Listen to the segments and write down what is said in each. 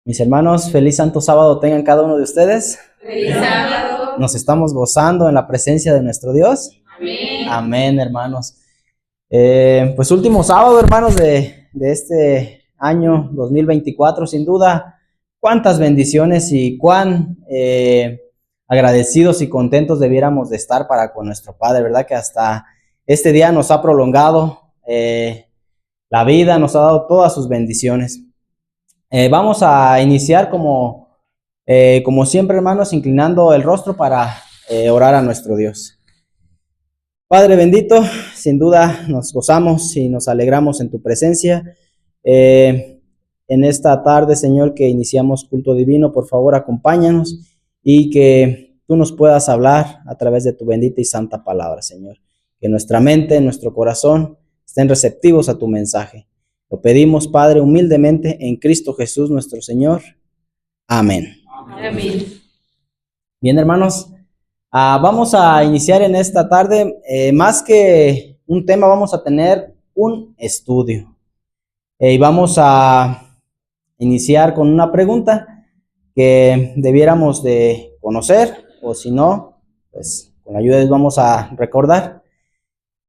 Mis hermanos, feliz santo sábado tengan cada uno de ustedes. Feliz sábado. Nos estamos gozando en la presencia de nuestro Dios. Amén. Amén, hermanos. Pues último sábado, hermanos, de este año 2024, sin duda, cuántas bendiciones y cuán agradecidos y contentos debiéramos de estar para con nuestro Padre, ¿verdad? Que hasta este día nos ha prolongado la vida, nos ha dado todas sus bendiciones. Vamos a iniciar como siempre, hermanos, inclinando el rostro para orar a nuestro Dios. Padre bendito, sin duda nos gozamos y nos alegramos en tu presencia. En esta tarde, Señor, que iniciamos culto divino, por favor, acompáñanos y que tú nos puedas hablar a través de tu bendita y santa palabra, Señor. Que nuestra mente, nuestro corazón estén receptivos a tu mensaje. Lo pedimos, Padre, humildemente en Cristo Jesús nuestro Señor. Amén. Amén. Bien, hermanos, vamos a iniciar en esta tarde, más que un tema, vamos a tener un estudio. Y vamos a iniciar con una pregunta que debiéramos de conocer, o si no, pues con la ayuda de Dios vamos a recordar.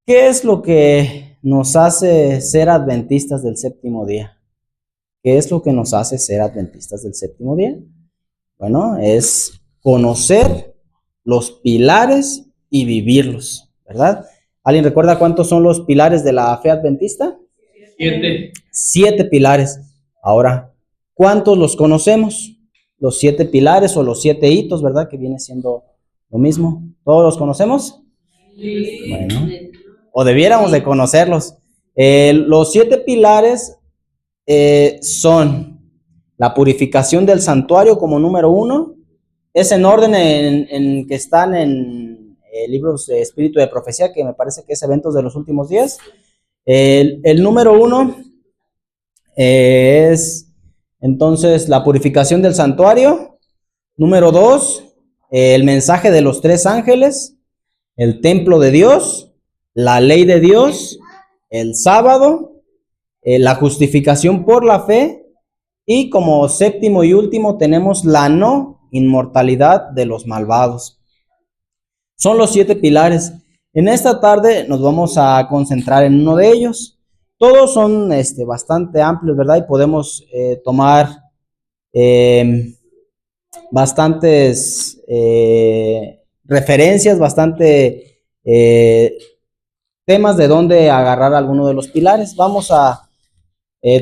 ¿Qué es lo que nos hace ser adventistas del séptimo día? ¿Qué es lo que nos hace ser adventistas del séptimo día? Bueno, es conocer los pilares y vivirlos, ¿verdad? ¿Alguien recuerda cuántos son los pilares de la fe adventista? 7. 7 pilares. Ahora, ¿cuántos los conocemos? Los 7 pilares o los 7 hitos, ¿verdad? Que viene siendo lo mismo. ¿Todos los conocemos? Sí. Bueno, o debiéramos de conocerlos. Los 7 pilares son la purificación del santuario como número 1. Es en orden en que están en libros de Espíritu de Profecía, que me parece que es Eventos de los Últimos Días. El número 1 es entonces la purificación del santuario. Número 2, el mensaje de los 3 ángeles, el templo de Dios, la ley de Dios, el sábado, la justificación por la fe, y como séptimo y último tenemos la no inmortalidad de los malvados. Son los 7 pilares. En esta tarde nos vamos a concentrar en uno de ellos. Todos son bastante amplios, ¿verdad? Y podemos tomar bastantes referencias, bastante temas de dónde agarrar alguno de los pilares. Vamos a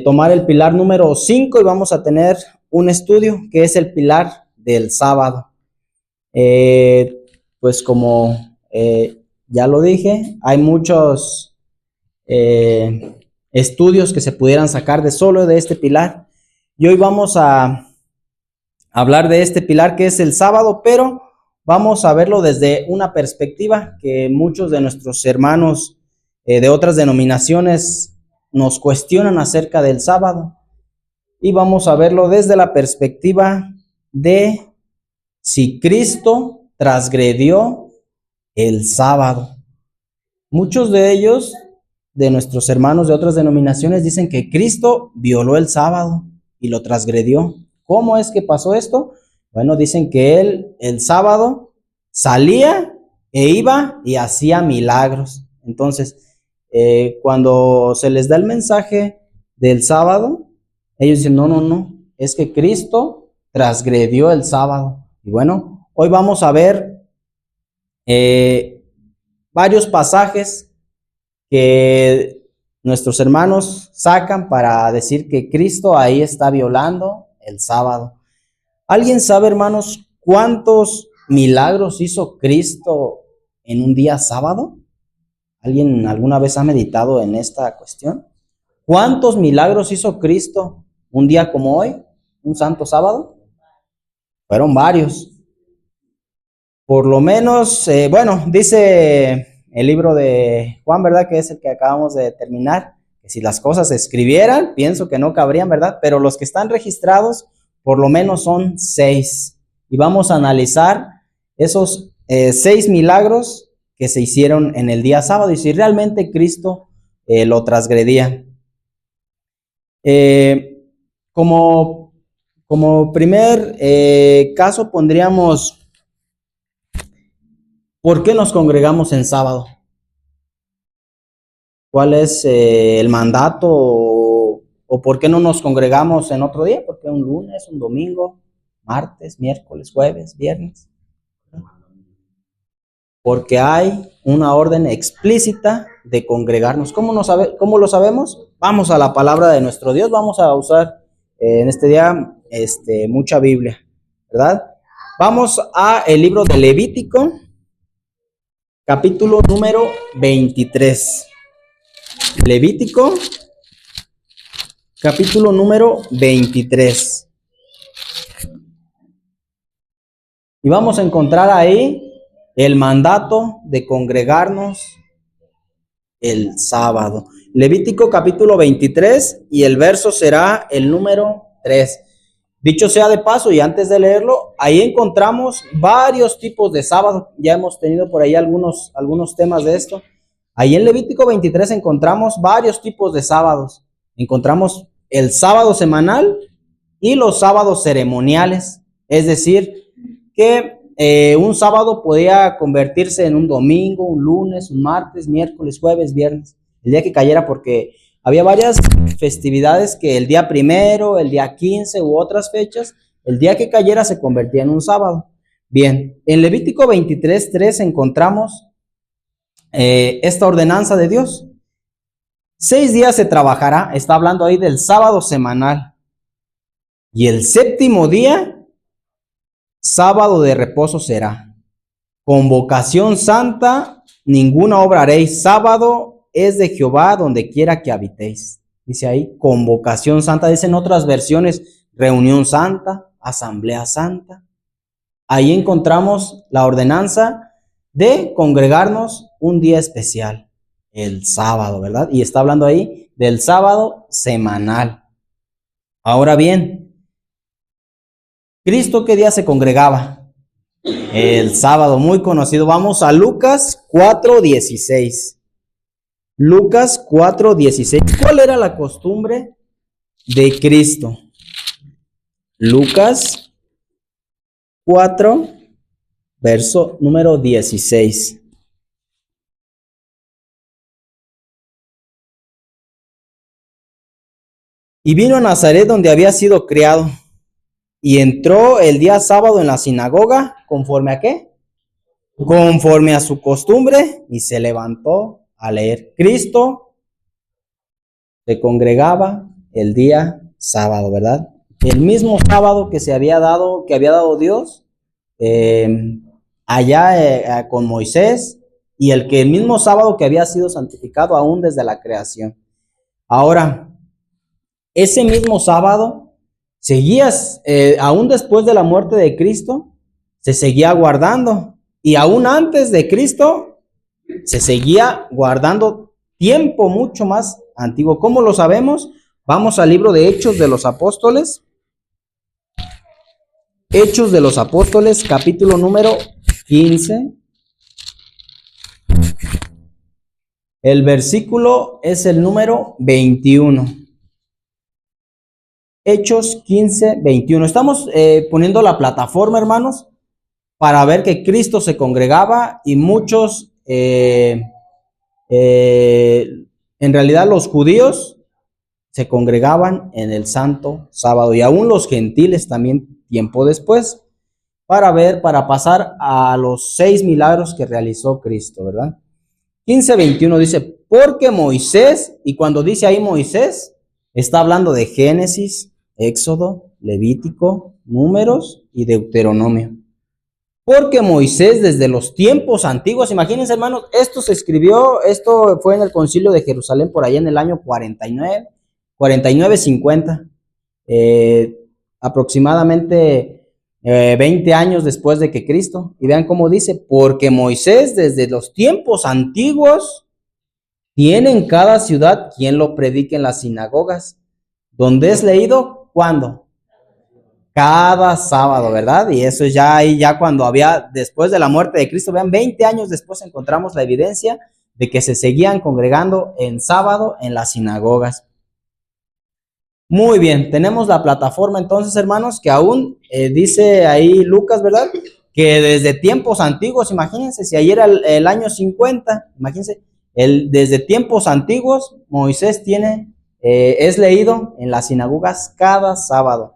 tomar el pilar número 5 y vamos a tener un estudio que es el pilar del sábado. Pues como ya lo dije, hay muchos estudios que se pudieran sacar de solo de este pilar, y hoy vamos a hablar de este pilar que es el sábado, pero vamos a verlo desde una perspectiva que muchos de nuestros hermanos de otras denominaciones nos cuestionan acerca del sábado, y vamos a verlo desde la perspectiva de si Cristo transgredió el sábado. Muchos de ellos, de nuestros hermanos de otras denominaciones, dicen que Cristo violó el sábado y lo transgredió. ¿Cómo es que pasó esto? Bueno, dicen que él el sábado salía e iba y hacía milagros. Entonces, cuando se les da el mensaje del sábado, ellos dicen, no, es que Cristo transgredió el sábado. Y bueno, hoy vamos a ver varios pasajes que nuestros hermanos sacan para decir que Cristo ahí está violando el sábado. ¿Alguien sabe, hermanos, cuántos milagros hizo Cristo en un día sábado? ¿Alguien alguna vez ha meditado en esta cuestión? ¿Cuántos milagros hizo Cristo un día como hoy, un santo sábado? Fueron varios. Por lo menos, bueno, dice el libro de Juan, ¿verdad? Que es el que acabamos de terminar, que si las cosas se escribieran, pienso que no cabrían, ¿verdad? Pero los que están registrados, por lo menos son 6. Y vamos a analizar esos 6 milagros que se hicieron en el día sábado y si realmente Cristo lo transgredía. Como Como primer caso pondríamos, ¿por qué nos congregamos en sábado? ¿Cuál es el mandato o por qué no nos congregamos en otro día? ¿Por qué un lunes, un domingo, martes, miércoles, jueves, viernes? Porque hay una orden explícita de congregarnos. ¿Cómo lo sabemos? Vamos a la palabra de nuestro Dios, vamos a usar en este día mucha Biblia, ¿verdad? Vamos a el libro de Levítico, capítulo número 23. Levítico, capítulo número 23. Y vamos a encontrar ahí el mandato de congregarnos el sábado. Levítico capítulo 23 y el verso será el número 3. Dicho sea de paso, y antes de leerlo, ahí encontramos varios tipos de sábado. Ya hemos tenido por ahí algunos temas de esto. Ahí en Levítico 23 encontramos varios tipos de sábados. Encontramos el sábado semanal y los sábados ceremoniales. Es decir, que un sábado podía convertirse en un domingo, un lunes, un martes, miércoles, jueves, viernes, el día que cayera, porque había varias festividades que el día primero, el día 15 u otras fechas, el día que cayera se convertía en un sábado. Bien, en Levítico 23:3 encontramos esta ordenanza de Dios. 6 días se trabajará, está hablando ahí del sábado semanal, y el séptimo día sábado de reposo será. Convocación santa, ninguna obra haréis. Sábado es de Jehová donde quiera que habitéis. Dice ahí, convocación santa. Dicen otras versiones, reunión santa, asamblea santa. Ahí encontramos la ordenanza de congregarnos un día especial, el sábado, ¿verdad? Y está hablando ahí del sábado semanal. Ahora bien, ¿Cristo qué día se congregaba? El sábado, muy conocido. Vamos a Lucas 4:16. Lucas 4:16. ¿Cuál era la costumbre de Cristo? Lucas 4, verso número 16. Y vino a Nazaret donde había sido criado. Y entró el día sábado en la sinagoga, ¿conforme a qué? Conforme a su costumbre, y se levantó a leer. Cristo se congregaba el día sábado, ¿verdad? El mismo sábado que había dado Dios allá con Moisés, y el mismo sábado que había sido santificado aún desde la creación. Ahora, ese mismo sábado seguías, aún después de la muerte de Cristo, se seguía guardando. Y aún antes de Cristo, se seguía guardando tiempo mucho más antiguo. ¿Cómo lo sabemos? Vamos al libro de Hechos de los Apóstoles. Hechos de los Apóstoles, capítulo número 15. El versículo es el número 21. Hechos 15:21. Estamos poniendo la plataforma, hermanos, para ver que Cristo se congregaba y muchos, en realidad los judíos se congregaban en el santo sábado, y aún los gentiles también tiempo después, para pasar a los 6 milagros que realizó Cristo, ¿verdad? 15:21 dice, porque Moisés, y cuando dice ahí Moisés, está hablando de Génesis, Éxodo, Levítico, Números y Deuteronomio. Porque Moisés desde los tiempos antiguos, imagínense hermanos, esto fue en el concilio de Jerusalén por allá en el año 49-50, aproximadamente 20 años después de que Cristo. Y vean cómo dice, porque Moisés desde los tiempos antiguos tiene en cada ciudad quien lo predique en las sinagogas, donde es leído, ¿cuándo? Cada sábado, ¿verdad? Y eso ya ahí, ya cuando después de la muerte de Cristo, vean, 20 años después encontramos la evidencia de que se seguían congregando en sábado en las sinagogas. Muy bien, tenemos la plataforma entonces, hermanos, que aún dice ahí Lucas, ¿verdad? Que desde tiempos antiguos, imagínense, si ayer era el año 50, imagínense, desde tiempos antiguos, Moisés es leído en las sinagogas cada sábado.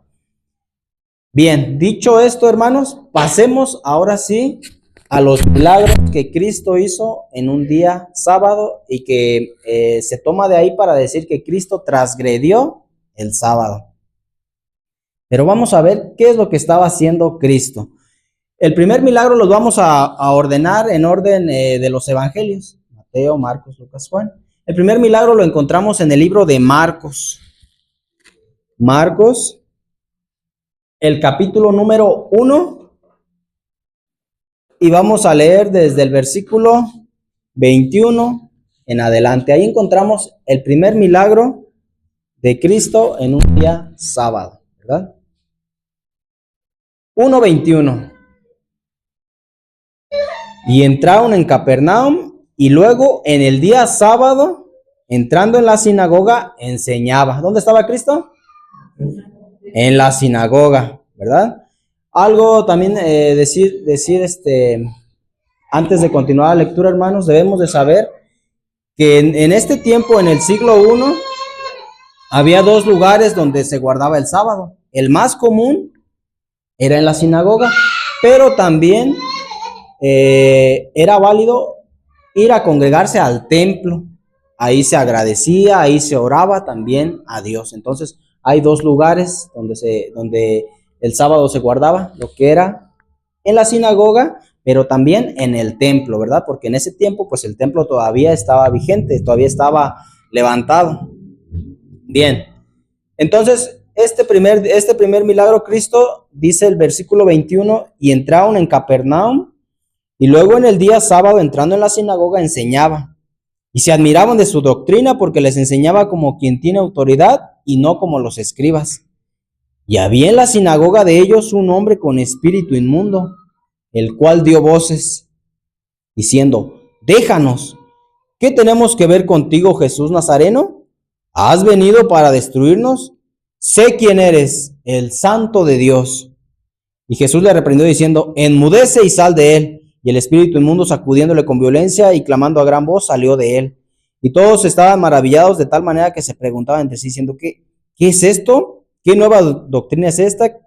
Bien, dicho esto, hermanos, pasemos ahora sí a los milagros que Cristo hizo en un día sábado y que se toma de ahí para decir que Cristo transgredió el sábado. Pero vamos a ver qué es lo que estaba haciendo Cristo. El primer milagro los vamos a ordenar en orden de los evangelios: Mateo, Marcos, Lucas, Juan. El primer milagro lo encontramos en el libro de Marcos. Marcos, el capítulo número 1, y vamos a leer desde el versículo 21 en adelante. Ahí encontramos el primer milagro de Cristo en un día sábado, ¿verdad? 1:21. Y entraron en Capernaum, y luego en el día sábado, entrando en la sinagoga, enseñaba. ¿Dónde estaba Cristo? En la sinagoga, ¿verdad? Algo también decir antes de continuar la lectura, hermanos, debemos de saber que en este tiempo, en el siglo I, había dos lugares donde se guardaba el sábado. El más común era en la sinagoga, pero también era válido ir a congregarse al templo. Ahí se agradecía, ahí se oraba también a Dios. Entonces, hay dos lugares donde el sábado se guardaba, lo que era en la sinagoga, pero también en el templo, ¿verdad? Porque en ese tiempo, pues el templo todavía estaba vigente, todavía estaba levantado. Bien, entonces este primer milagro, Cristo, dice el versículo 21, y entraron en Capernaum, y luego en el día sábado, entrando en la sinagoga, enseñaba. Y se admiraban de su doctrina, porque les enseñaba como quien tiene autoridad y no como los escribas. Y había en la sinagoga de ellos un hombre con espíritu inmundo, el cual dio voces, diciendo: déjanos, ¿qué tenemos que ver contigo, Jesús Nazareno? ¿Has venido para destruirnos? Sé quién eres, el Santo de Dios. Y Jesús le reprendió diciendo: enmudece y sal de él. Y el espíritu inmundo, sacudiéndole con violencia y clamando a gran voz, salió de él. Y todos estaban maravillados de tal manera que se preguntaban entre sí, diciendo: ¿qué es esto? ¿Qué nueva doctrina es esta,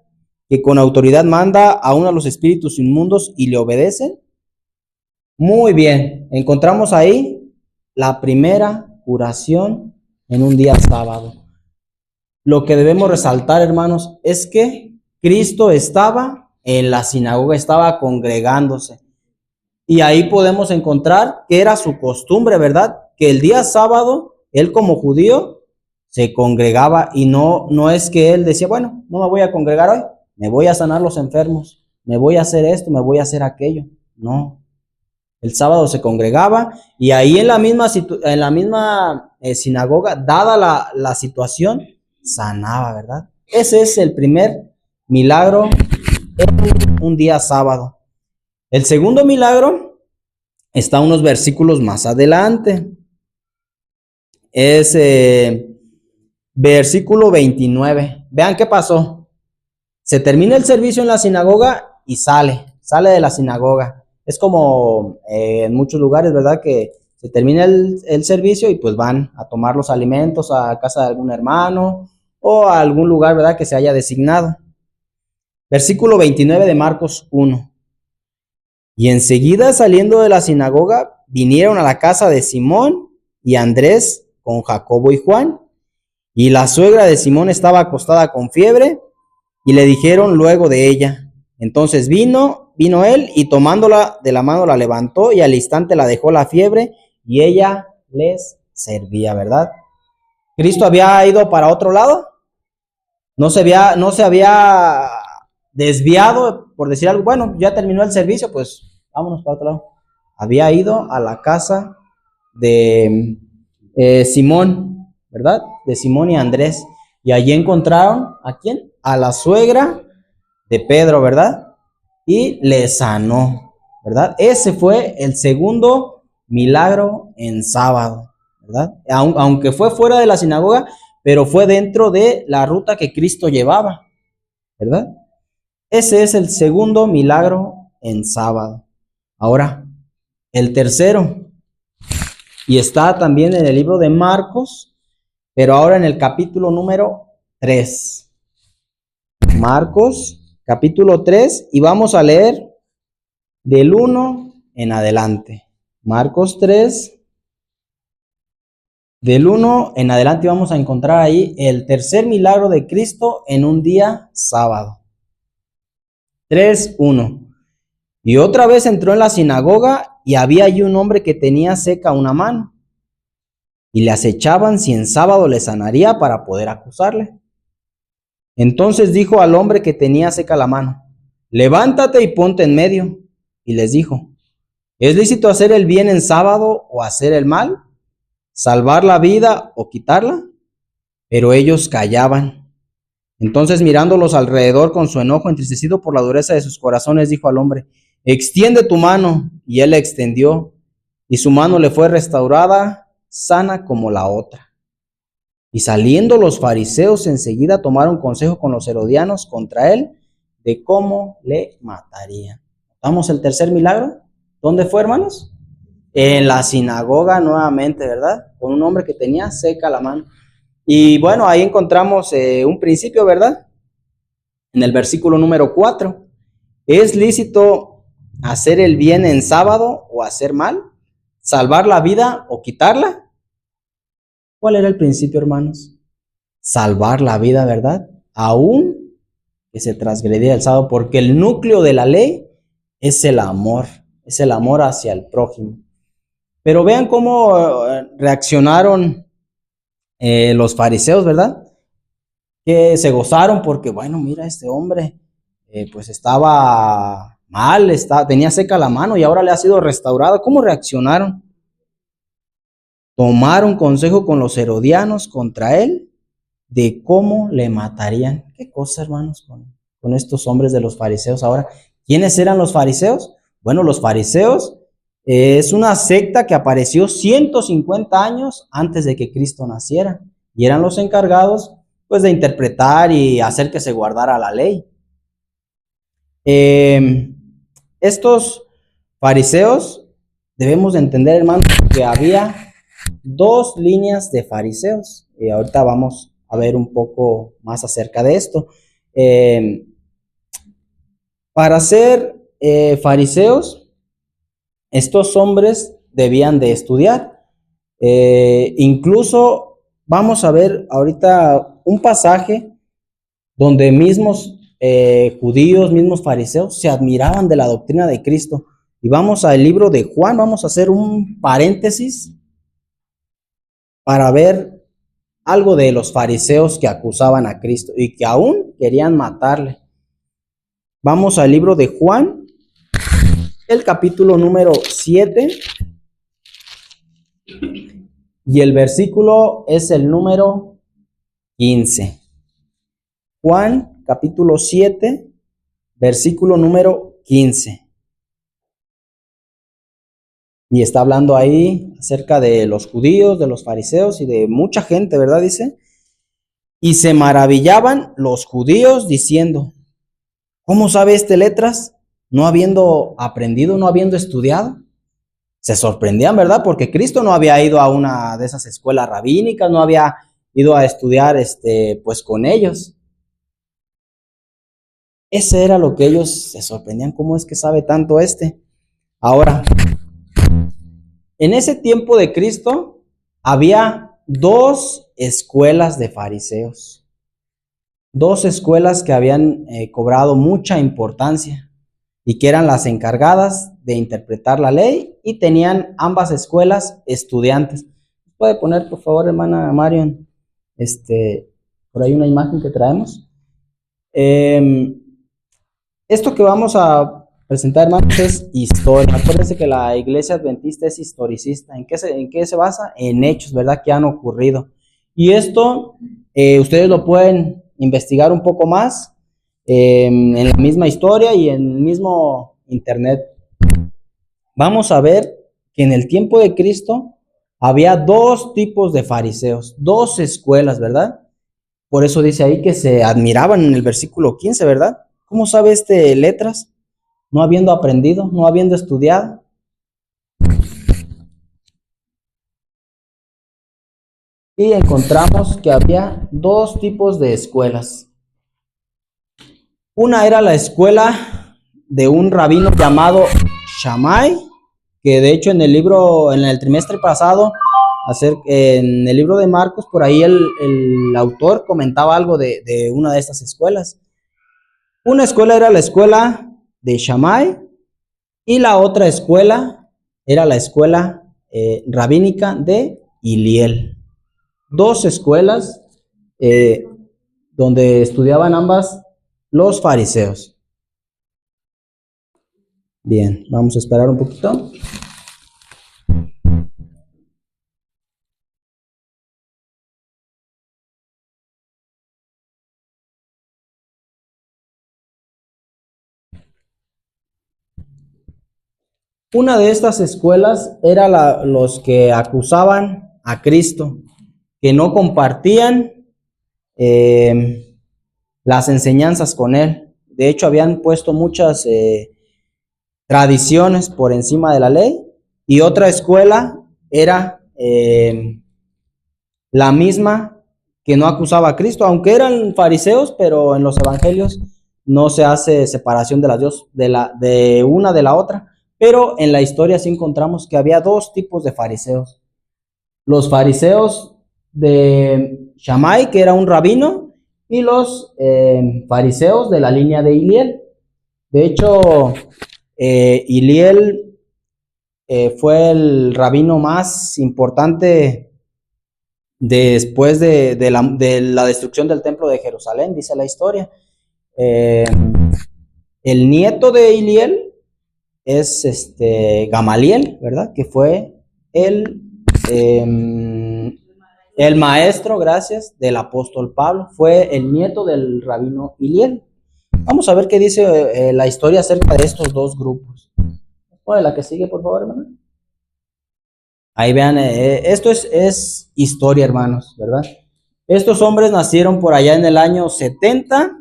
que con autoridad manda aún a los espíritus inmundos y le obedecen? Muy bien, encontramos ahí la primera curación en un día sábado. Lo que debemos resaltar, hermanos, es que Cristo estaba en la sinagoga, estaba congregándose. Y ahí podemos encontrar que era su costumbre, ¿verdad? Que el día sábado, él como judío, se congregaba, y no es que él decía: bueno, no me voy a congregar hoy, me voy a sanar los enfermos, me voy a hacer esto, me voy a hacer aquello. No. El sábado se congregaba, y ahí en la misma sinagoga, dada la situación, sanaba, ¿verdad? Ese es el primer milagro en un día sábado. El segundo milagro está unos versículos más adelante. Es versículo 29. Vean qué pasó. Se termina el servicio en la sinagoga y sale de la sinagoga. Es como en muchos lugares, ¿verdad? Que se termina el servicio y pues van a tomar los alimentos a casa de algún hermano o a algún lugar, ¿verdad?, que se haya designado. Versículo 29 de Marcos 1. Y enseguida, saliendo de la sinagoga, vinieron a la casa de Simón y Andrés con Jacobo y Juan. Y la suegra de Simón estaba acostada con fiebre, y le dijeron luego de ella. Entonces vino él, y tomándola de la mano la levantó, y al instante la dejó la fiebre, y ella les servía, ¿verdad? Cristo había ido para otro lado, no se había desviado, por decir algo. Bueno, ya terminó el servicio, pues vámonos para otro lado. Había ido a la casa de Simón, ¿verdad? De Simón y Andrés. Y allí encontraron, ¿a quién? A la suegra de Pedro, ¿verdad? Y le sanó, ¿verdad? Ese fue el segundo milagro en sábado, ¿verdad? Aunque fue fuera de la sinagoga, pero fue dentro de la ruta que Cristo llevaba, ¿verdad? Ese es el segundo milagro en sábado. Ahora, el tercero, y está también en el libro de Marcos, pero ahora en el capítulo número 3. Marcos, capítulo 3, y vamos a leer del 1 en adelante. Marcos 3, del 1 en adelante vamos a encontrar ahí el tercer milagro de Cristo en un día sábado. 3:1. Y otra vez entró en la sinagoga y había allí un hombre que tenía seca una mano. Y le acechaban si en sábado le sanaría para poder acusarle. Entonces dijo al hombre que tenía seca la mano: levántate y ponte en medio. Y les dijo: ¿es lícito hacer el bien en sábado o hacer el mal? ¿Salvar la vida o quitarla? Pero ellos callaban. Entonces, mirándolos alrededor con su enojo, entristecido por la dureza de sus corazones, dijo al hombre: extiende tu mano. Y él la extendió, y su mano le fue restaurada, sana como la otra. Y saliendo los fariseos enseguida tomaron consejo con los herodianos contra él de cómo le matarían. ¿Notamos el tercer milagro? ¿Dónde fue, hermanos? En la sinagoga nuevamente, ¿verdad? Con un hombre que tenía seca la mano. Y bueno, ahí encontramos un principio, ¿verdad? En el versículo número 4. ¿Es lícito hacer el bien en sábado o hacer mal? ¿Salvar la vida o quitarla? ¿Cuál era el principio, hermanos? Salvar la vida, ¿verdad? Aún que se transgredía el sábado, porque el núcleo de la ley es el amor hacia el prójimo. Pero vean cómo reaccionaron los fariseos, ¿verdad? Que se gozaron porque, bueno, mira, este hombre pues estaba mal, tenía seca la mano y ahora le ha sido restaurada. ¿Cómo reaccionaron? Tomaron consejo con los herodianos contra él de cómo le matarían. ¿Qué cosa, hermanos, con estos hombres de los fariseos ahora? ¿Quiénes eran los fariseos? Bueno, los fariseos es una secta que apareció 150 años antes de que Cristo naciera y eran los encargados pues de interpretar y hacer que se guardara la ley. Estos fariseos, debemos de entender, hermanos, que había dos líneas de fariseos y ahorita vamos a ver un poco más acerca de esto. Para ser fariseos, estos hombres debían de estudiar. Incluso vamos a ver ahorita un pasaje donde mismos judíos, mismos fariseos se admiraban de la doctrina de Cristo. Y vamos al libro de Juan, vamos a hacer un paréntesis para ver algo de los fariseos que acusaban a Cristo y que aún querían matarle. Vamos al libro de Juan, el capítulo número 7, y el versículo es el número 15. Juan, capítulo 7, versículo número 15. Y está hablando ahí acerca de los judíos, de los fariseos y de mucha gente, ¿verdad? Dice, y se maravillaban los judíos diciendo: ¿cómo sabe este letras? No habiendo aprendido, no habiendo estudiado. Se sorprendían, ¿verdad? Porque Cristo no había ido a una de esas escuelas rabínicas, no había ido a estudiar pues con ellos. Ese era lo que ellos se sorprendían, ¿cómo es que sabe tanto este? Ahora, en ese tiempo de Cristo había dos escuelas de fariseos, dos escuelas que habían cobrado mucha importancia y que eran las encargadas de interpretar la ley y tenían ambas escuelas estudiantes. ¿Puede poner, por favor, hermana Marion, por ahí una imagen que traemos? Esto que vamos a presentar, hermanos, es historia. Acuérdense que la iglesia adventista es historicista. ¿En qué se basa? En hechos, ¿verdad? Que han ocurrido. Y esto, ustedes lo pueden investigar un poco más en la misma historia y en el mismo internet. Vamos a ver que en el tiempo de Cristo Había dos tipos de fariseos, dos escuelas, ¿verdad? Por eso dice ahí que se admiraban en el versículo 15, ¿verdad? ¿Cómo sabe letras? No habiendo aprendido, no habiendo estudiado. Y encontramos que había dos tipos de escuelas. Una era la escuela de un rabino llamado Shammai, que de hecho en el trimestre pasado, en el libro de Marcos, por ahí el autor comentaba algo de una de estas escuelas. Una escuela era la escuela de Shammai y la otra escuela era la escuela rabínica de Hiliel. Dos escuelas donde estudiaban ambas los fariseos. Bien, vamos a esperar un poquito. Una de estas escuelas era los que acusaban a Cristo, que no compartían las enseñanzas con él. De hecho, habían puesto muchas tradiciones por encima de la ley. Y otra escuela era la misma que no acusaba a Cristo, aunque eran fariseos, pero en los evangelios no se hace separación de de una de la otra. Pero en la historia sí encontramos que había dos tipos de fariseos. Los fariseos de Shammai, que era un rabino, y los fariseos de la línea de Hiliel. De hecho, Hiliel fue el rabino más importante después de la destrucción del templo de Jerusalén, dice la historia. El nieto de Hiliel es Gamaliel, ¿verdad? Que fue el maestro, gracias, del apóstol Pablo. Fue el nieto del rabino Hiliel. Vamos a ver qué dice la historia acerca de estos dos grupos. Ponle la que sigue, por favor, hermano. Ahí vean, esto es historia, hermanos, ¿verdad? Estos hombres nacieron por allá en el año 70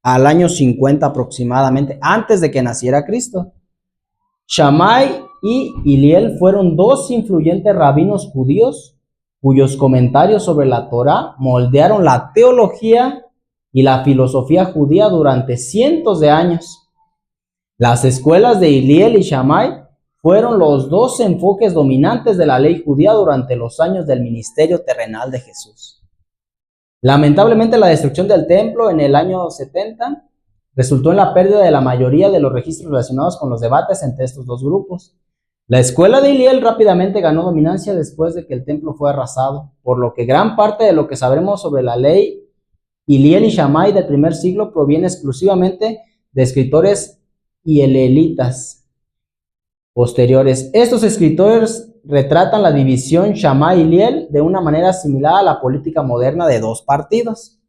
al año 50 aproximadamente, antes de que naciera Cristo. Shammai y Hiliel fueron dos influyentes rabinos judíos cuyos comentarios sobre la Torá moldearon la teología y la filosofía judía durante cientos de años. Las escuelas de Hiliel y Shammai fueron los dos enfoques dominantes de la ley judía durante los años del ministerio terrenal de Jesús. Lamentablemente, la destrucción del templo en el año 70 resultó en la pérdida de la mayoría de los registros relacionados con los debates entre estos dos grupos. La escuela de Hiliel rápidamente ganó dominancia después de que el templo fue arrasado, por lo que gran parte de lo que sabremos sobre la ley Hiliel y Shammai del primer siglo proviene exclusivamente de escritores hillelitas posteriores. Estos escritores retratan la división Shammai-Hiliel de una manera similar a la política moderna de dos partidos,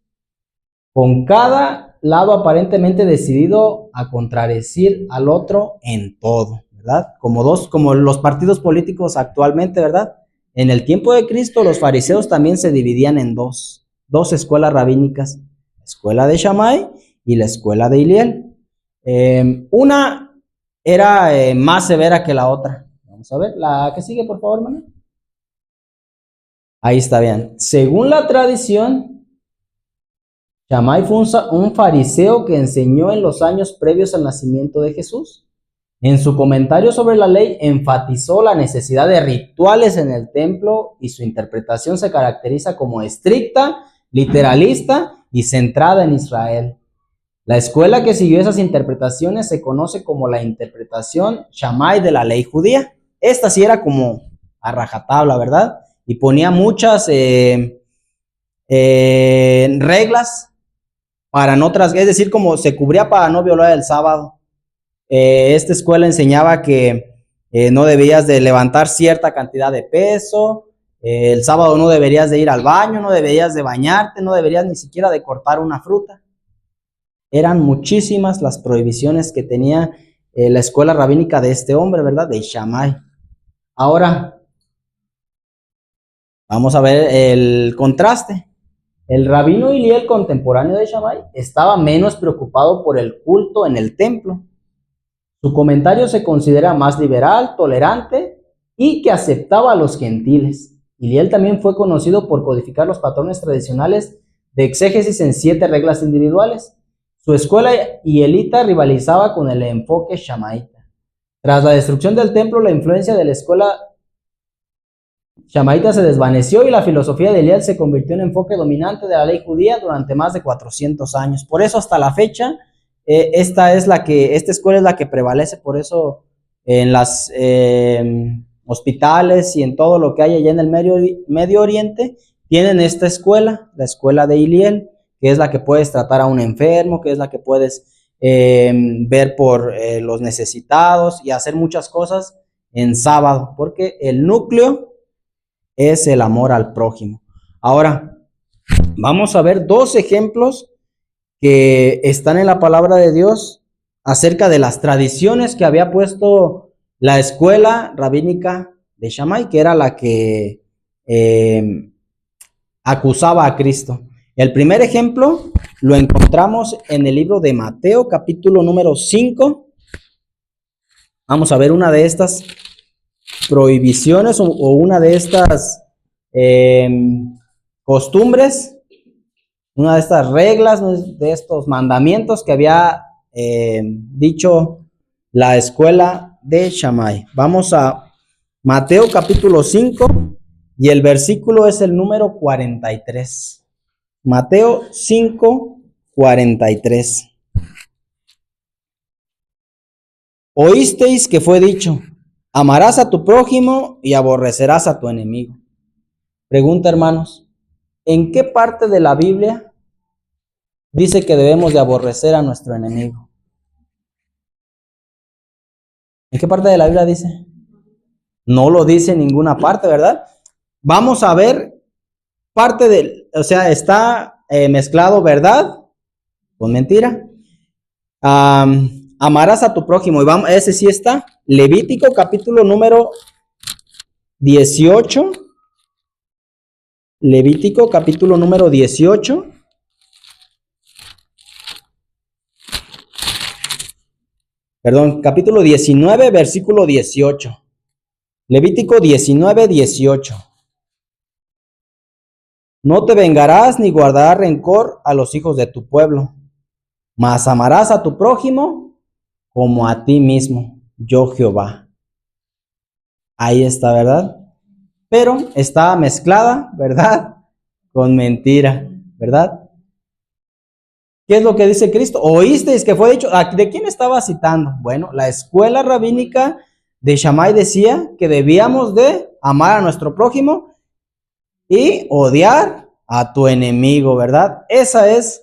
con cada lado aparentemente decidido a contradecir al otro en todo, ¿verdad? Como los partidos políticos actualmente, ¿verdad? En el tiempo de Cristo, los fariseos también se dividían en dos escuelas rabínicas, la escuela de Shammai y la escuela de Hiliel. Una era más severa que la otra. Vamos a ver, la que sigue, por favor, hermano. Ahí está bien. Según la tradición, Shammai fue un fariseo que enseñó en los años previos al nacimiento de Jesús. En su comentario sobre la ley, enfatizó la necesidad de rituales en el templo y su interpretación se caracteriza como estricta, literalista y centrada en Israel. La escuela que siguió esas interpretaciones se conoce como la interpretación Shammai de la ley judía. Esta sí era como a rajatabla, ¿verdad? Y ponía muchas reglas para no transgredir, es decir, como se cubría para no violar el sábado. Esta escuela enseñaba que no debías de levantar cierta cantidad de peso, el sábado no deberías de ir al baño, no deberías de bañarte, no deberías ni siquiera de cortar una fruta. Eran muchísimas las prohibiciones que tenía la escuela rabínica de este hombre, ¿verdad? De Shammai. Ahora, Vamos a ver el contraste. El rabino Hillel, contemporáneo de Shammai, estaba menos preocupado por el culto en el templo. Su comentario se considera más liberal, tolerante y que aceptaba a los gentiles. Hillel también fue conocido por codificar los patrones tradicionales de exégesis en 7 reglas individuales. Su escuela hielita rivalizaba con el enfoque shamaíta. Tras la destrucción del templo, la influencia de la escuela shamaíta se desvaneció y la filosofía de Hillel se convirtió en enfoque dominante de la ley judía durante más de 400 años. Por eso hasta la fecha, esta escuela es la que prevalece. Por eso en las hospitales y en todo lo que hay allá en el Medio Oriente tienen esta escuela, la escuela de Hillel, que es la que puedes tratar a un enfermo, que es la que puedes ver por los necesitados y hacer muchas cosas en sábado, porque el núcleo es el amor al prójimo. Ahora, vamos a ver 2 ejemplos que están en la palabra de Dios acerca de las tradiciones que había puesto la escuela rabínica de Shammai, que era la que acusaba a Cristo. El primer ejemplo lo encontramos en el libro de Mateo, capítulo número 5. Vamos a ver una de estas prohibiciones o una de estas costumbres, una de estas reglas, de estos mandamientos que había dicho la escuela de Shammai. Vamos a Mateo capítulo 5 y el versículo es el número 43. Mateo 5, 43. Oísteis que fue dicho: amarás a tu prójimo y aborrecerás a tu enemigo. Pregunta, hermanos, ¿en qué parte de la Biblia dice que debemos de aborrecer a nuestro enemigo? ¿En qué parte de la Biblia dice? No lo dice en ninguna parte, ¿verdad? Vamos a ver parte de, o sea, está mezclado verdad con mentira. Amarás a tu prójimo, y vamos, ese sí está. Levítico capítulo número 18. Levítico capítulo número 18. Perdón, capítulo 19, versículo 18. Levítico 19, 18. No te vengarás ni guardarás rencor a los hijos de tu pueblo, mas amarás a tu prójimo como a ti mismo, yo Jehová. Ahí está, ¿verdad? Pero está mezclada, ¿verdad? Con mentira, ¿verdad? ¿Qué es lo que dice Cristo? ¿Oísteis que fue dicho? ¿De quién estaba citando? Bueno, la escuela rabínica de Shammai decía que debíamos de amar a nuestro prójimo y odiar a tu enemigo, ¿verdad? Esa es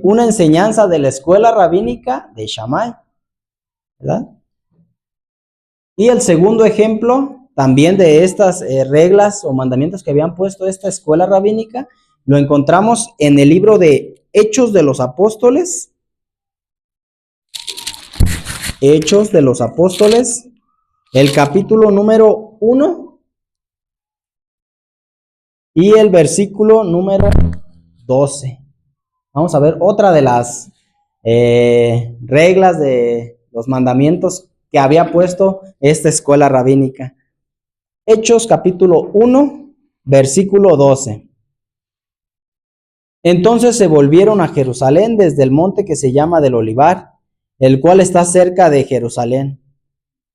una enseñanza de la escuela rabínica de Shammai, ¿verdad? Y el segundo ejemplo también de estas reglas o mandamientos que habían puesto esta escuela rabínica, lo encontramos en el libro de Hechos de los Apóstoles. Hechos de los Apóstoles, el capítulo número 1 y el versículo número 12. Vamos a ver otra de las reglas de los mandamientos que había puesto esta escuela rabínica. Hechos capítulo 1, versículo 12. Entonces se volvieron a Jerusalén desde el monte que se llama del Olivar, el cual está cerca de Jerusalén,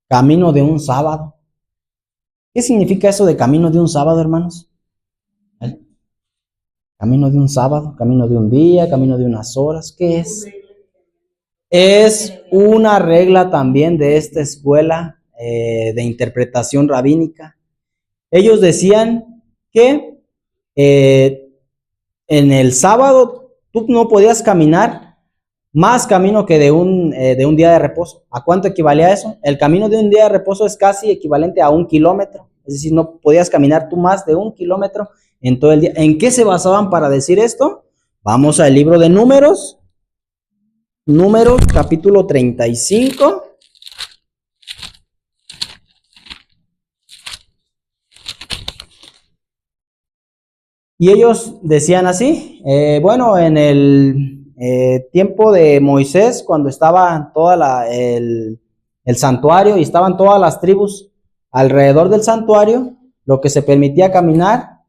camino de un sábado. ¿Qué significa eso de camino de un sábado, hermanos? Camino de un sábado, camino de un día, camino de unas horas. ¿Qué es? Es una regla también de esta escuela de interpretación rabínica. Ellos decían que en el sábado tú no podías caminar más camino que de un día de reposo. ¿A cuánto equivalía eso? El camino de un día de reposo es casi equivalente a 1 kilómetro. Es decir, no podías caminar tú más de 1 kilómetro en todo el día. ¿En qué se basaban para decir esto? Vamos al libro de Números. Números, capítulo 35. Y ellos decían así, bueno, en el tiempo de Moisés, cuando estaba el santuario y estaban todas las tribus alrededor del santuario, lo que se permitía caminar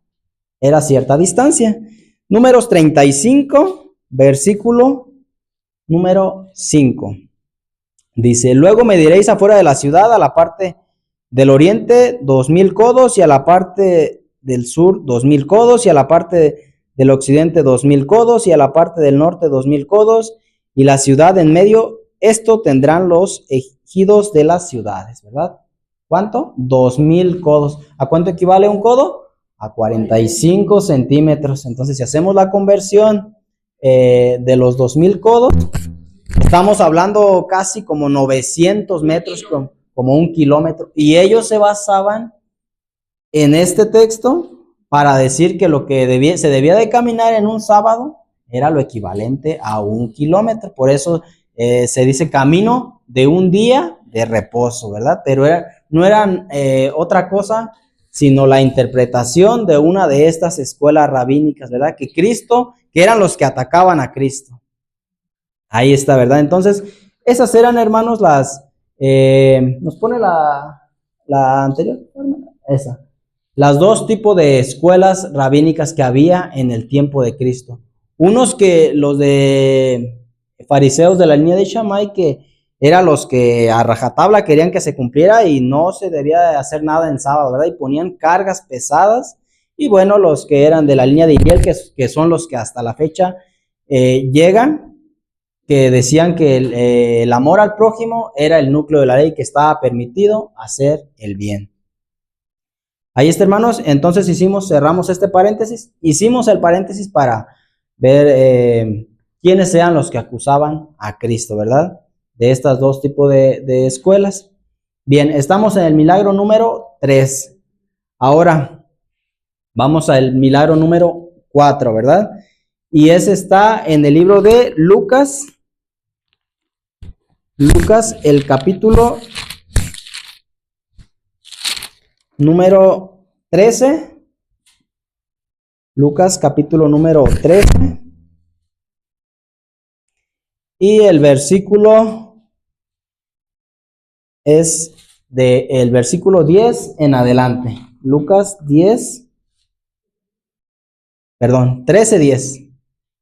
era cierta distancia. Números 35, versículo número 5. Dice, luego me diréis afuera de la ciudad, a la parte del oriente, 2000 codos, y a la parte del sur, 2000 codos, y a la parte del occidente, 2000 codos, y a la parte del norte, 2000 codos, y la ciudad en medio. Esto tendrán los ejidos de las ciudades, ¿verdad? ¿Cuánto? 2000 codos. ¿A cuánto equivale un codo? A 45 centímetros. Entonces, si hacemos la conversión de los 2000 codos, estamos hablando casi como 900 metros, como un kilómetro. Y ellos se basaban en este texto para decir que lo que se debía de caminar en un sábado era lo equivalente a un kilómetro. Por eso se dice camino de un día de reposo, ¿verdad? Pero no eran otra cosa sino la interpretación de una de estas escuelas rabínicas, ¿verdad? Que eran los que atacaban a Cristo. Ahí está, ¿verdad? Entonces, esas eran, hermanos, ¿nos pone la anterior? Esa. Las dos tipos de escuelas rabínicas que había en el tiempo de Cristo. Unos que los de fariseos de la línea de Shammai, que eran los que a rajatabla querían que se cumpliera y no se debía hacer nada en sábado, ¿verdad? Y ponían cargas pesadas. Y bueno, los que eran de la línea de Hillel, que son los que hasta la fecha llegan, que decían que el amor al prójimo era el núcleo de la ley, que estaba permitido hacer el bien. Ahí está, hermanos. Entonces cerramos este paréntesis. Hicimos el paréntesis para ver quiénes sean los que acusaban a Cristo, ¿verdad? De estas dos tipos de escuelas. Bien, estamos en el milagro número 3. Ahora vamos al milagro número 4, ¿verdad? Y ese está en el libro de Lucas. Lucas, el capítulo número 13. Lucas, capítulo número 13. Y el versículo es del versículo 10 en adelante. Lucas 13:10.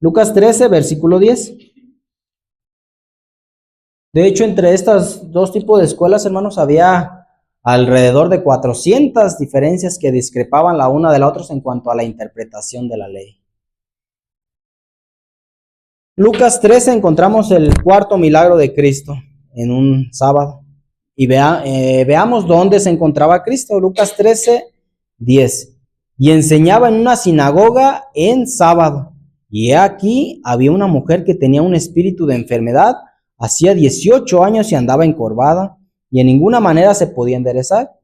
Lucas 13, versículo 10. De hecho, entre estas dos tipos de escuelas, hermanos, había alrededor de 400 diferencias que discrepaban la una de la otra en cuanto a la interpretación de la ley. Lucas 13 encontramos el cuarto milagro de Cristo en un sábado. Y veamos dónde se encontraba Cristo. Lucas 13:10. Y enseñaba en una sinagoga en sábado. Y aquí había una mujer que tenía un espíritu de enfermedad. Hacía 18 años y andaba encorvada, y en ninguna manera se podía enderezar.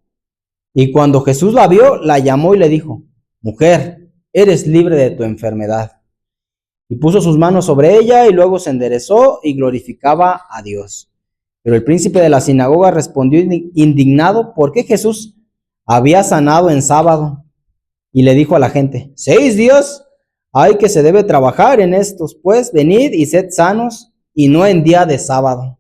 Y cuando Jesús la vio, la llamó y le dijo: mujer, eres libre de tu enfermedad. Y puso sus manos sobre ella, y luego se enderezó y glorificaba a Dios. Pero el príncipe de la sinagoga respondió indignado, ¿por qué Jesús había sanado en sábado? Y le dijo a la gente: 6 días hay que se debe trabajar en estos, pues venid y sed sanos, y no en día de sábado.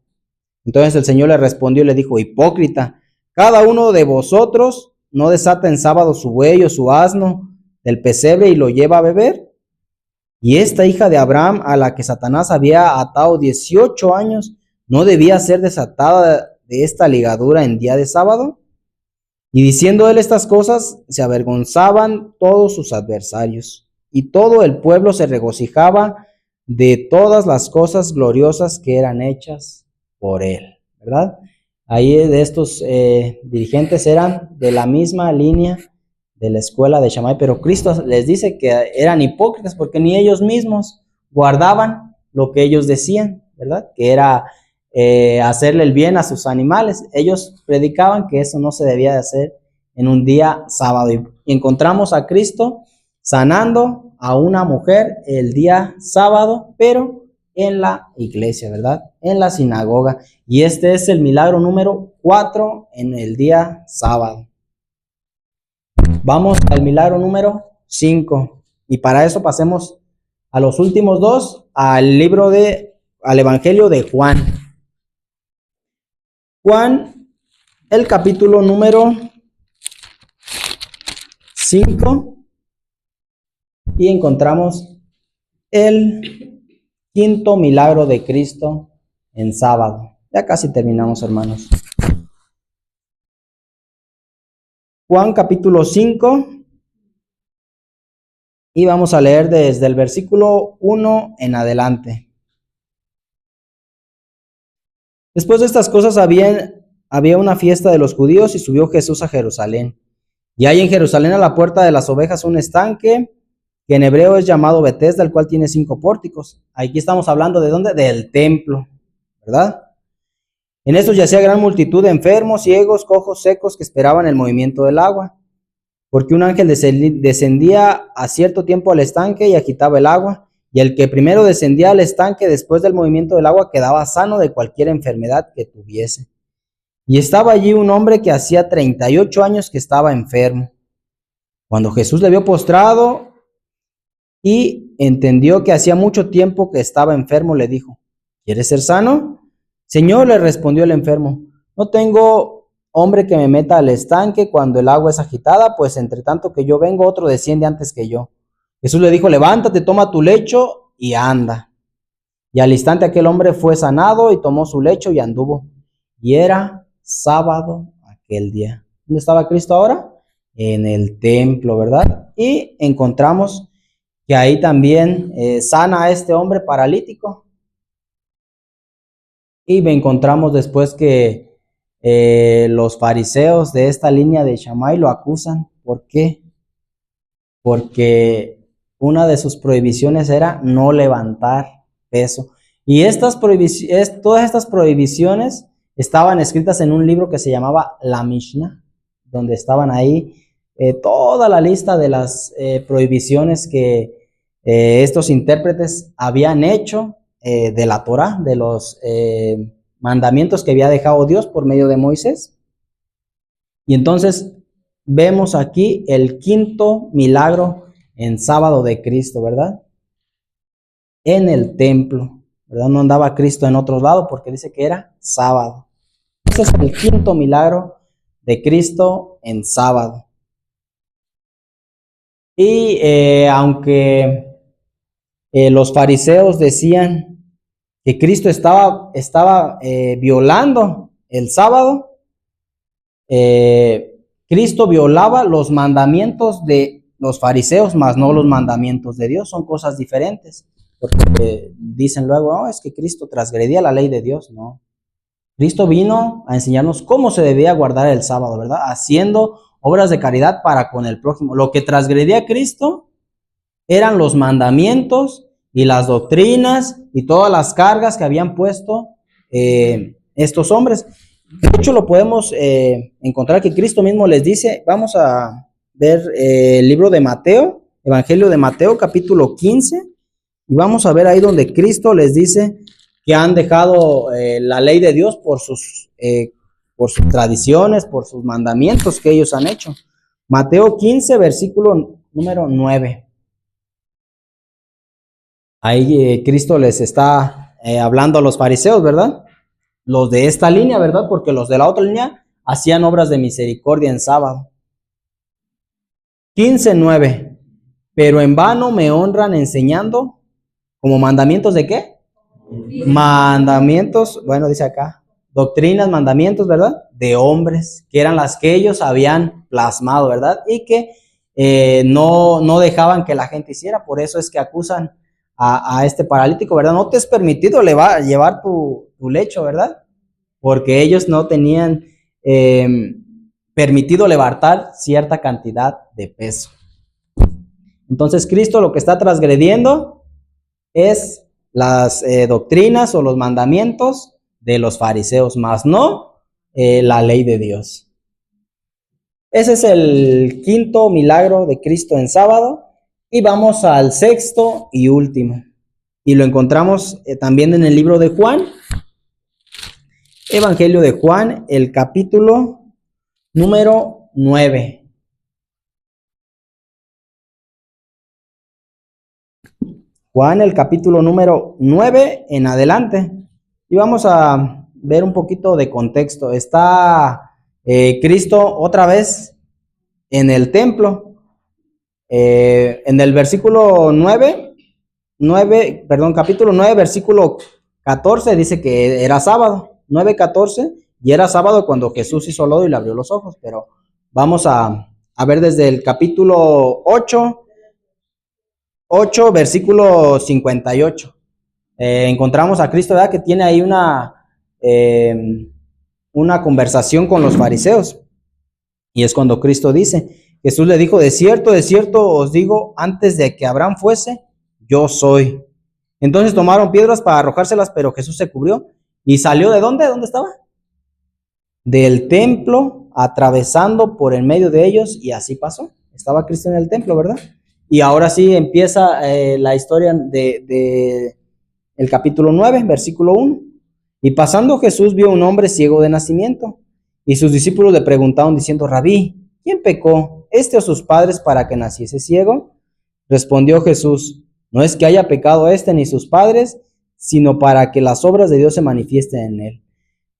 Entonces el Señor le respondió y le dijo: hipócrita, cada uno de vosotros no desata en sábado su buey o su asno del pesebre y lo lleva a beber. Y esta hija de Abraham, a la que Satanás había atado 18 años, ¿no debía ser desatada de esta ligadura en día de sábado? Y diciendo él estas cosas, se avergonzaban todos sus adversarios, y todo el pueblo se regocijaba de todas las cosas gloriosas que eran hechas por él, ¿verdad? Ahí de estos dirigentes eran de la misma línea de la escuela de Shammai, pero Cristo les dice que eran hipócritas porque ni ellos mismos guardaban lo que ellos decían, ¿verdad? Que era hacerle el bien a sus animales. Ellos predicaban que eso no se debía de hacer en un día sábado. Y encontramos a Cristo sanando a una mujer el día sábado, pero en la iglesia, ¿verdad? En la sinagoga. Y este es el milagro número 4 en el día sábado. Vamos al milagro número 5. Y para eso pasemos a los últimos dos, al Evangelio de Juan. Juan, el capítulo número 5, y encontramos el quinto milagro de Cristo en sábado. Ya casi terminamos, hermanos. Juan capítulo 5, y vamos a leer desde el versículo 1 en adelante. Después de estas cosas había una fiesta de los judíos y subió Jesús a Jerusalén. Y hay en Jerusalén a la puerta de las ovejas un estanque que en hebreo es llamado Betesda, el cual tiene 5 pórticos. Aquí estamos hablando ¿de dónde? Del templo, ¿verdad? En estos yacía gran multitud de enfermos, ciegos, cojos, secos que esperaban el movimiento del agua. Porque un ángel descendía a cierto tiempo al estanque y agitaba el agua. Y el que primero descendía al estanque después del movimiento del agua quedaba sano de cualquier enfermedad que tuviese. Y estaba allí un hombre que hacía 38 años que estaba enfermo. Cuando Jesús le vio postrado y entendió que hacía mucho tiempo que estaba enfermo, le dijo: ¿quieres ser sano? Señor, le respondió el enfermo, no tengo hombre que me meta al estanque cuando el agua es agitada, pues entre tanto que yo vengo, otro desciende antes que yo. Jesús le dijo: levántate, toma tu lecho y anda. Y al instante aquel hombre fue sanado y tomó su lecho y anduvo. Y era sábado aquel día. ¿Dónde estaba Cristo ahora? En el templo, ¿verdad? Y encontramos que ahí también sana a este hombre paralítico. Y encontramos después que los fariseos de esta línea de Shammai lo acusan. ¿Por qué? Porque una de sus prohibiciones era no levantar peso. Y todas estas prohibiciones estaban escritas en un libro que se llamaba la Mishnah, donde estaban ahí toda la lista de las prohibiciones que estos intérpretes habían hecho de la Torah, de los mandamientos que había dejado Dios por medio de Moisés. Y entonces vemos aquí el quinto milagro en sábado de Cristo, ¿verdad? En el templo, ¿verdad? No andaba Cristo en otro lado porque dice que era sábado. Ese es el quinto milagro de Cristo en sábado. Y aunque los fariseos decían que Cristo estaba violando el sábado, Cristo violaba los mandamientos de los fariseos, mas no los mandamientos de Dios. Son cosas diferentes, porque dicen luego, no, es que Cristo transgredía la ley de Dios. No, Cristo vino a enseñarnos cómo se debía guardar el sábado, ¿verdad? Haciendo obras de caridad para con el prójimo. Lo que transgredía Cristo eran los mandamientos y las doctrinas y todas las cargas que habían puesto estos hombres. De hecho, lo podemos encontrar que Cristo mismo les dice. Vamos a ver el libro de Mateo, Evangelio de Mateo, capítulo 15, y vamos a ver ahí donde Cristo les dice que han dejado la ley de Dios por sus tradiciones, por sus mandamientos que ellos han hecho. Mateo 15, versículo número 9. Ahí Cristo les está hablando a los fariseos, ¿verdad? Los de esta línea, ¿verdad? Porque los de la otra línea hacían obras de misericordia en sábado. 15:9. Pero en vano me honran enseñando como mandamientos de ¿qué? Mandamientos, bueno, dice acá, doctrinas, mandamientos, ¿verdad? De hombres, que eran las que ellos habían plasmado, ¿verdad? Y que no dejaban que la gente hiciera. Por eso es que acusan a este paralítico, ¿verdad? No te es permitido llevar tu lecho, ¿verdad? Porque ellos no tenían permitido levantar cierta cantidad de peso. Entonces Cristo lo que está transgrediendo es las doctrinas o los mandamientos de los fariseos, más no la ley de Dios. Ese es el quinto milagro de Cristo en sábado. Y vamos al sexto y último. Y lo encontramos también en el libro de Juan. Evangelio de Juan, el capítulo número 9. Juan, el capítulo número 9 en adelante. Y vamos a ver un poquito de contexto. Está Cristo otra vez en el templo. En el versículo capítulo 9, versículo 14, dice que era sábado, 9:14, y era sábado cuando Jesús hizo lodo y le abrió los ojos. Pero vamos a ver desde el capítulo 8, versículo 58. Encontramos a Cristo, ¿verdad?, que tiene ahí una conversación con los fariseos. Y es cuando Cristo dice, Jesús le dijo, de cierto os digo, antes de que Abraham fuese, yo soy. Entonces tomaron piedras para arrojárselas, pero Jesús se cubrió y salió ¿de dónde? ¿Dónde estaba? Del templo, atravesando por en medio de ellos, y así pasó. Estaba Cristo en el templo, ¿verdad? Y ahora sí empieza la historia de el capítulo 9, versículo 1. Y pasando Jesús vio un hombre ciego de nacimiento, y sus discípulos le preguntaron diciendo, Rabí, ¿quién pecó, este o sus padres, para que naciese ciego? Respondió Jesús, no es que haya pecado este ni sus padres, sino para que las obras de Dios se manifiesten en él.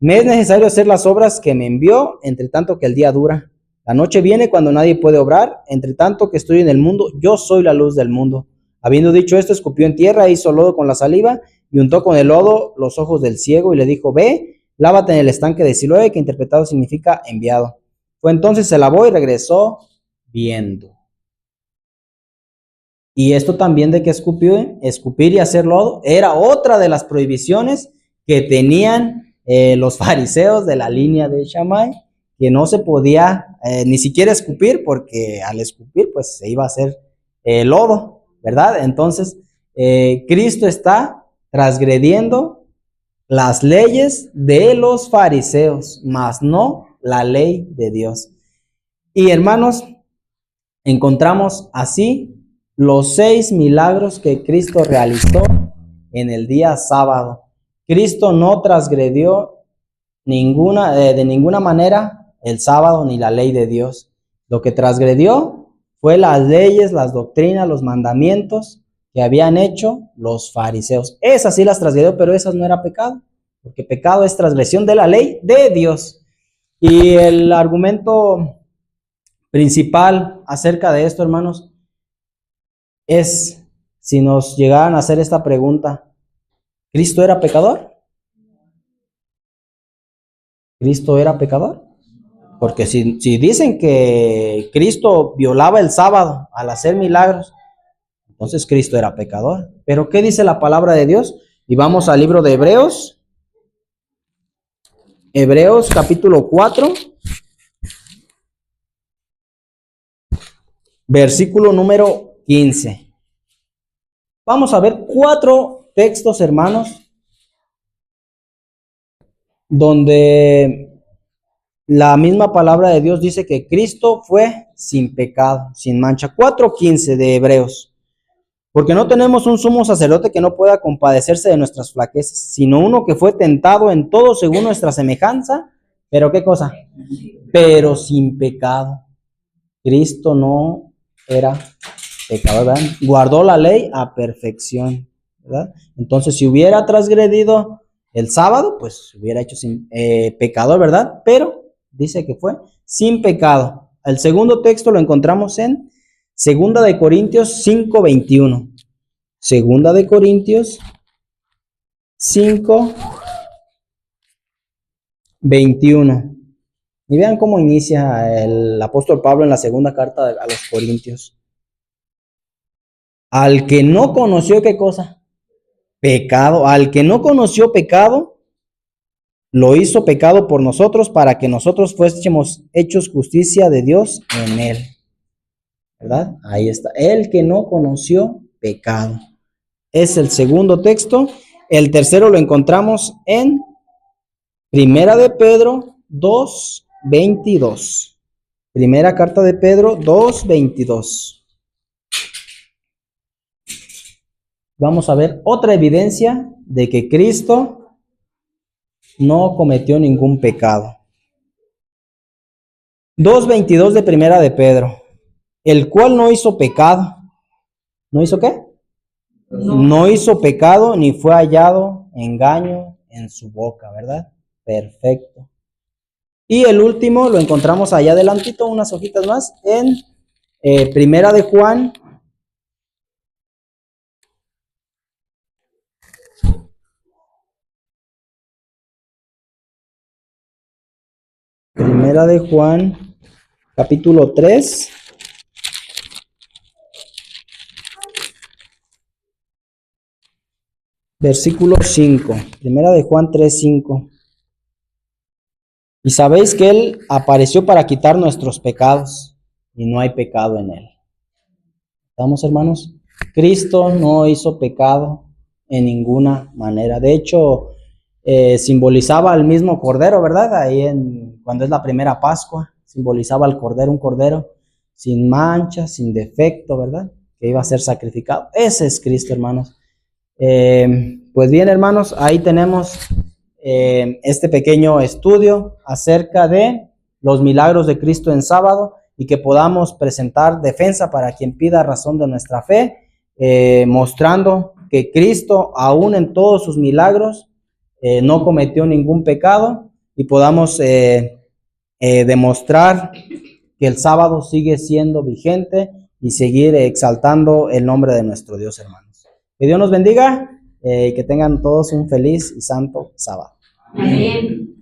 Me es necesario hacer las obras que me envió, entre tanto que el día dura. La noche viene cuando nadie puede obrar, entre tanto que estoy en el mundo, yo soy la luz del mundo. Habiendo dicho esto, escupió en tierra, hizo lodo con la saliva, y untó con el lodo los ojos del ciego, y le dijo, ve, lávate en el estanque de Siloé, que interpretado significa enviado. Fue entonces, se lavó y regresó viendo. Y esto también de que escupir y hacer lodo, era otra de las prohibiciones que tenían los fariseos de la línea de Shammai, que no se podía ni siquiera escupir, porque al escupir pues se iba a hacer lodo, ¿verdad? Entonces Cristo está transgrediendo las leyes de los fariseos, mas no la ley de Dios. Y hermanos, encontramos así los 6 milagros que Cristo realizó en el día sábado. Cristo no transgredió de ninguna manera el sábado ni la ley de Dios. Lo que transgredió fue las leyes, las doctrinas, los mandamientos que habían hecho los fariseos. Esas sí las transgredió, pero esas no era pecado, porque pecado es transgresión de la ley de Dios. Y el argumento principal acerca de esto, hermanos, es si nos llegaran a hacer esta pregunta, ¿Cristo era pecador? ¿Cristo era pecador? Porque si dicen que Cristo violaba el sábado al hacer milagros, entonces Cristo era pecador. Pero ¿qué dice la palabra de Dios? Y vamos al libro de Hebreos. Hebreos capítulo 4, versículo número 15. Vamos a ver 4 textos, hermanos, donde la misma palabra de Dios dice que Cristo fue sin pecado, sin mancha. 4:15 de Hebreos. Porque no tenemos un sumo sacerdote que no pueda compadecerse de nuestras flaquezas, sino uno que fue tentado en todo según nuestra semejanza. ¿Pero qué cosa? Pero sin pecado. Cristo no era pecador, ¿verdad? Guardó la ley a perfección, ¿verdad? Entonces, si hubiera transgredido el sábado, pues hubiera hecho sin pecador, ¿verdad? Pero dice que fue sin pecado. El segundo texto lo encontramos en 2 de Corintios 5:21. 2 de Corintios 5:21. Y vean cómo inicia el apóstol Pablo en la segunda carta a los Corintios. Al que no conoció, ¿qué cosa? Pecado. Al que no conoció pecado, lo hizo pecado por nosotros, para que nosotros fuésemos hechos justicia de Dios en él. ¿Verdad? Ahí está. El que no conoció pecado. Es el segundo texto. El tercero lo encontramos en Primera de Pedro 2:22. Primera carta de Pedro 2:22. Vamos a ver otra evidencia de que Cristo no cometió ningún pecado. 2:22 de Primera de Pedro. El cual no hizo pecado. ¿No hizo qué? No hizo pecado ni fue hallado engaño en su boca, ¿verdad? Perfecto. Y el último lo encontramos allá adelantito, unas hojitas más, en Primera de Juan. Primera de Juan, capítulo 3. Versículo 5. Primera de Juan 3:5. Y sabéis que Él apareció para quitar nuestros pecados, y no hay pecado en Él. ¿Estamos, hermanos? Cristo no hizo pecado en ninguna manera. De hecho, simbolizaba al mismo cordero, ¿verdad? Cuando es la primera Pascua, simbolizaba al cordero, un cordero sin mancha, sin defecto, ¿verdad? Que iba a ser sacrificado. Ese es Cristo, hermanos. Pues bien, hermanos, ahí tenemos este pequeño estudio acerca de los milagros de Cristo en sábado, y que podamos presentar defensa para quien pida razón de nuestra fe, mostrando que Cristo, aún en todos sus milagros, no cometió ningún pecado, y podamos demostrar que el sábado sigue siendo vigente y seguir exaltando el nombre de nuestro Dios, hermanos. Que Dios nos bendiga y que tengan todos un feliz y santo sábado. Amén.